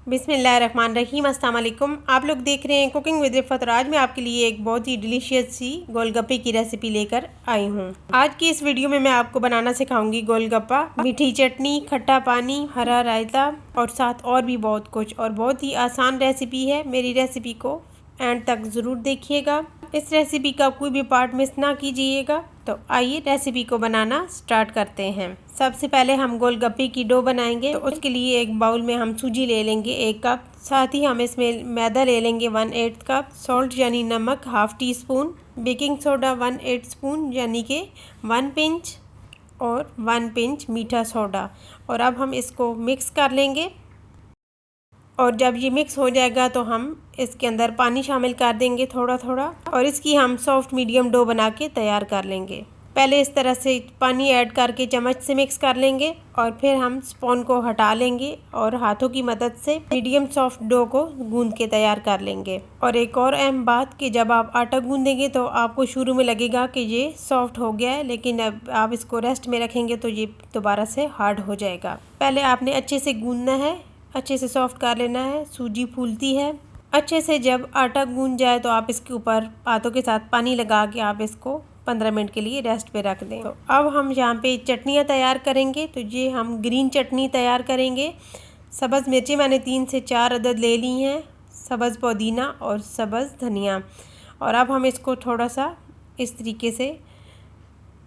बिस्मिल्लाहिर्रहमानिर्रहीम। अस्सलाम वालेकुम। आप लोग देख रहे हैं कुकिंग विद रिफ़त और आज मैं आपके लिए एक बहुत ही डिलीशियस सी गोलगप्पे की रेसिपी लेकर आई हूँ। आज की इस वीडियो में मैं आपको बनाना सिखाऊंगी गोलगप्पा, मीठी चटनी, खट्टा पानी, हरा रायता और साथ और भी बहुत कुछ। और बहुत ही आसान रेसिपी है। मेरी रेसिपी को एंड तक ज़रूर देखिएगा। इस रेसिपी का कोई भी पार्ट मिस ना कीजिएगा। तो आइए रेसिपी को बनाना स्टार्ट करते हैं। सबसे पहले हम गोलगप्पे की डो बनाएंगे। तो उसके लिए एक बाउल में हम सूजी ले लेंगे 1 कप। साथ ही हम इसमें मैदा ले लेंगे 1/8 कप, सॉल्ट यानी नमक 1/2 टीस्पून, बेकिंग सोडा 1/8 स्पून यानी कि 1 पिंच और 1 पिंच मीठा सोडा। और अब हम इसको मिक्स कर लेंगे। और जब ये मिक्स हो जाएगा तो हम इसके अंदर पानी शामिल कर देंगे थोड़ा थोड़ा और इसकी हम सॉफ्ट मीडियम डो बना के तैयार कर लेंगे। पहले इस तरह से पानी ऐड करके चम्मच से मिक्स कर लेंगे और फिर हम स्पून को हटा लेंगे और हाथों की मदद से मीडियम सॉफ्ट डो को गूंद के तैयार कर लेंगे। और एक और अहम बात कि जब आप आटा गूंदेंगे तो आपको शुरू में लगेगा कि ये सॉफ्ट हो गया है, लेकिन अब आप इसको रेस्ट में रखेंगे तो ये दोबारा से हार्ड हो जाएगा। पहले आपने अच्छे से गूंदना है, अच्छे से सॉफ्ट कर लेना है। सूजी फूलती है अच्छे से। जब आटा गूंद जाए तो आप इसके ऊपर हाथों के साथ पानी लगा के आप इसको 15 मिनट के लिए रेस्ट पे रख दें। तो अब हम यहाँ पे चटनियाँ तैयार करेंगे। तो ये हम ग्रीन चटनी तैयार करेंगे। सब्ज़ मिर्ची मैंने 3 से 4 अदद ले ली हैं, सब्ज़ पुदीना और सब्ज़ धनिया। और अब हम इसको थोड़ा सा इस तरीके से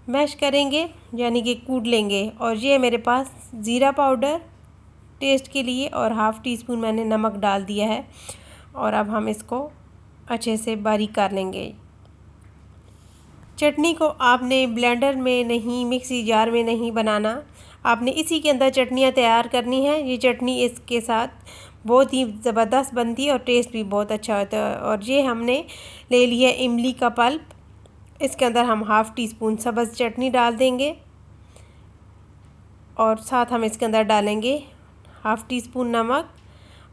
मैश करेंगे यानी कि कूट लेंगे। और ये मेरे पास ज़ीरा पाउडर टेस्ट के लिए और 1/2 टीस्पून मैंने नमक डाल दिया है। और अब हम इसको अच्छे से बारीक कर लेंगे। चटनी को आपने ब्लेंडर में नहीं, मिक्सी जार में नहीं बनाना, आपने इसी के अंदर चटनियाँ तैयार करनी है। ये चटनी इसके साथ बहुत ही ज़बरदस्त बनती है और टेस्ट भी बहुत अच्छा होता है। और ये हमने ले लिया इमली का पल्प, इसके अंदर हम 1/2 टीस्पून सब्ज़ चटनी डाल देंगे और साथ हम इसके अंदर डालेंगे 1/2 टीस्पून नमक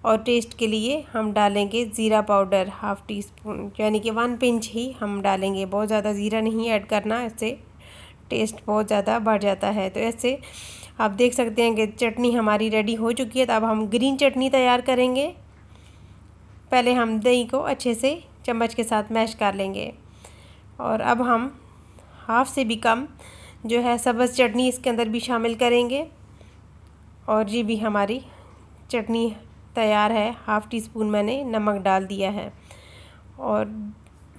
और टेस्ट के लिए हम डालेंगे ज़ीरा पाउडर 1/2 टीस्पून यानी कि 1 पिंच ही हम डालेंगे। बहुत ज़्यादा ज़ीरा नहीं ऐड करना, इससे टेस्ट बहुत ज़्यादा बढ़ जाता है। तो ऐसे आप देख सकते हैं कि चटनी हमारी रेडी हो चुकी है। तो अब हम ग्रीन चटनी तैयार करेंगे। पहले हम दही को अच्छे से चम्मच के साथ मैश कर लेंगे और अब हम 1/2 से भी कम जो है सब्ज़ चटनी इसके अंदर भी शामिल करेंगे। और ये भी हमारी चटनी तैयार है। 1/2 टीस्पून मैंने नमक डाल दिया है और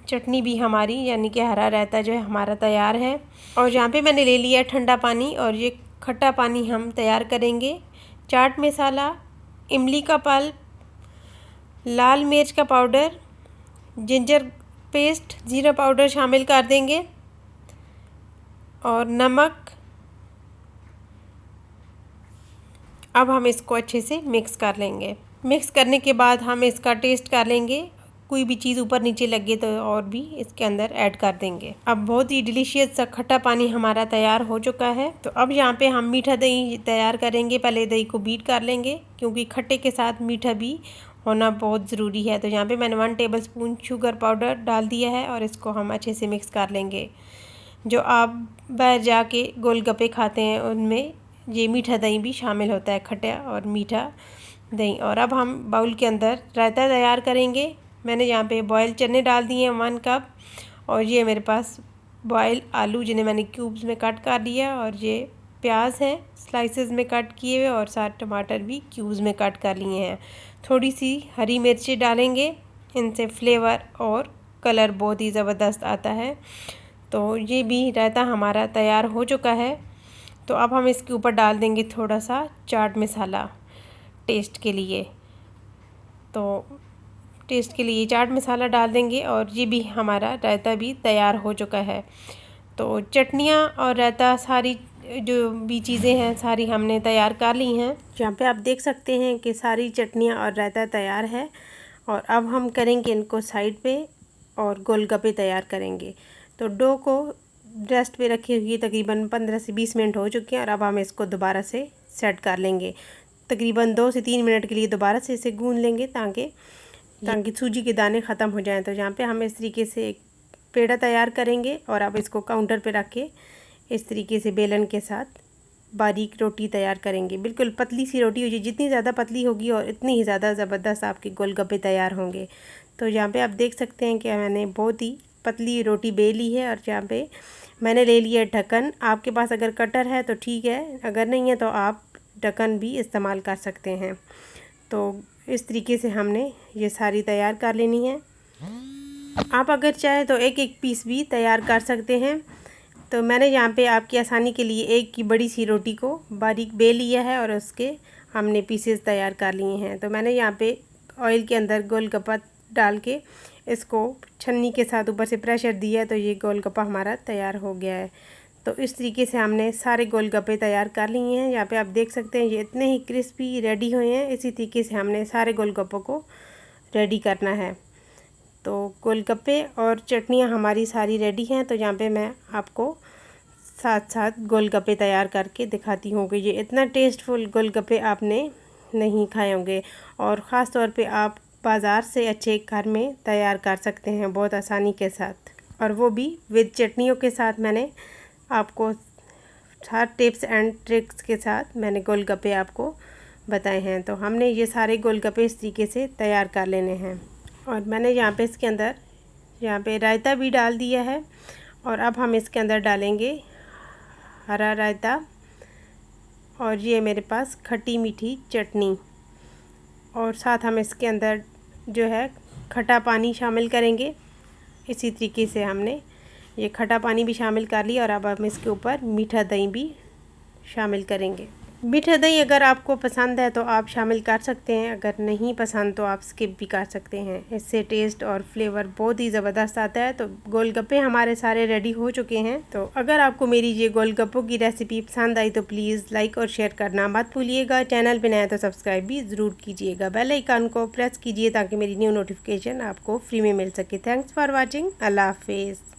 चटनी भी हमारी यानी कि हरा रायता जो है हमारा तैयार है। और यहाँ पे मैंने ले लिया ठंडा पानी और ये खट्टा पानी हम तैयार करेंगे। चाट मसाला, इमली का पल्प, लाल मिर्च का पाउडर, जिंजर पेस्ट, ज़ीरा पाउडर शामिल कर देंगे और नमक। अब हम इसको अच्छे से मिक्स कर लेंगे। मिक्स करने के बाद हम इसका टेस्ट कर लेंगे। कोई भी चीज़ ऊपर नीचे लगे तो और भी इसके अंदर ऐड कर देंगे। अब बहुत ही डिलीशियस सा खट्टा पानी हमारा तैयार हो चुका है। तो अब यहाँ पे हम मीठा दही तैयार करेंगे। पहले दही को बीट कर लेंगे क्योंकि खट्टे के साथ मीठा भी होना बहुत ज़रूरी है। तो यहाँ पे मैंने 1 टेबलस्पून शुगर पाउडर डाल दिया है और इसको हम अच्छे से मिक्स कर लेंगे। जो आप बाहर जाके गोलगप्पे खाते हैं उनमें ये मीठा दही भी शामिल होता है, खट्टा और मीठा दही। और अब हम बाउल के अंदर रायता तैयार करेंगे। मैंने यहाँ पे बॉयल चने डाल दिए हैं 1 कप और ये मेरे पास बॉयल आलू जिन्हें मैंने क्यूब्स में कट कर दिया और ये प्याज है स्लाइसेस में कट किए हुए और साथ टमाटर भी क्यूब्स में कट कर लिए हैं। थोड़ी सी हरी मिर्ची डालेंगे, इनसे फ्लेवर और कलर बहुत ही ज़बरदस्त आता है। तो ये भी रायता हमारा तैयार हो चुका है। तो अब हम इसके ऊपर डाल देंगे थोड़ा सा चाट मसाला टेस्ट के लिए। तो टेस्ट के लिए चाट मसाला डाल देंगे और ये भी हमारा रायता भी तैयार हो चुका है। तो चटनियाँ और रायता सारी जो भी चीज़ें हैं सारी हमने तैयार कर ली हैं। यहाँ पे आप देख सकते हैं कि सारी चटनियाँ और रायता तैयार है। और अब हम करेंगे इनको साइड पे और गोलगप्पे तैयार करेंगे। तो डो को रेस्ट पे रखी हुई तकरीबन 15 से 20 मिनट हो चुके हैं और अब हम इसको दोबारा से सेट कर लेंगे। तकरीबन 2 से 3 मिनट के लिए दोबारा से इसे गूंद लेंगे ताकि सूजी के दाने ख़त्म हो जाएं। तो यहाँ पे हम इस तरीके से एक पेड़ा तैयार करेंगे और अब इसको काउंटर पे रख के इस तरीके से बेलन के साथ बारीक रोटी तैयार करेंगे। बिल्कुल पतली सी रोटी हो, जितनी ज़्यादा पतली होगी और इतनी ही ज़्यादा ज़बरदस्त आपके गोलगप्पे तैयार होंगे। तो यहाँ पे आप देख सकते हैं कि मैंने बहुत ही पतली रोटी बेली है और यहाँ पे मैंने ले लिया ढक्कन। आपके पास अगर कटर है तो ठीक है, अगर नहीं है तो आप ढक्कन भी इस्तेमाल कर सकते हैं। तो इस तरीके से हमने ये सारी तैयार कर लेनी है। आप अगर चाहें तो एक एक पीस भी तैयार कर सकते हैं। तो मैंने यहाँ पे आपकी आसानी के लिए एक की बड़ी सी रोटी को बारीक बेल लिया है और उसके हमने पीसेस तैयार कर लिए हैं। तो मैंने यहाँ पे ऑयल के अंदर गोलगप्पा डाल के इसको छन्नी के साथ ऊपर से प्रेशर दिया, तो ये गोलगप्पा हमारा तैयार हो गया है। तो इस तरीके से हमने सारे गोलगप्पे तैयार कर लिए हैं। यहाँ पे आप देख सकते हैं ये इतने ही क्रिस्पी रेडी हुए हैं। इसी तरीके से हमने सारे गोलगप्पों को रेडी करना है। तो गोलगप्पे और चटनियाँ हमारी सारी रेडी हैं। तो यहाँ पे मैं आपको साथ साथ गोलगप्पे तैयार करके दिखाती हूँ कि ये इतना टेस्टफुल गोलगप्पे आपने नहीं खाए होंगे, और ख़ास तौर पे आप बाज़ार से अच्छे घर में तैयार कर सकते हैं बहुत आसानी के साथ, और वो भी विद चटनियों के साथ। मैंने आपको हर टिप्स एंड ट्रिक्स के साथ मैंने गोलगप्पे आपको बताए हैं। तो हमने ये सारे गोलगप्पे इस तरीके से तैयार कर लेने हैं। और मैंने यहाँ पे इसके अंदर यहाँ पे रायता भी डाल दिया है, और अब हम इसके अंदर डालेंगे हरा रायता, और ये मेरे पास खट्टी मीठी चटनी, और साथ हम इसके अंदर जो है खट्टा पानी शामिल करेंगे। इसी तरीके से हमने ये खट्टा पानी भी शामिल कर लिया, और अब हम इसके ऊपर मीठा दही भी शामिल करेंगे। मीठा दही अगर आपको पसंद है तो आप शामिल कर सकते हैं, अगर नहीं पसंद तो आप स्किप भी कर सकते हैं। इससे टेस्ट और फ्लेवर बहुत ही ज़बरदस्त आता है। तो गोलगप्पे हमारे सारे रेडी हो चुके हैं। तो अगर आपको मेरी ये गोलगप्पों की रेसिपी पसंद आई तो प्लीज़ लाइक और शेयर करना मत भूलिएगा। चैनल पर नया तो सब्सक्राइब भी ज़रूर कीजिएगा। बेल आइकन को प्रेस कीजिए ताकि मेरी न्यू नोटिफिकेशन आपको फ्री में मिल सके। Thanks for watching. अल्लाह हाफिज़।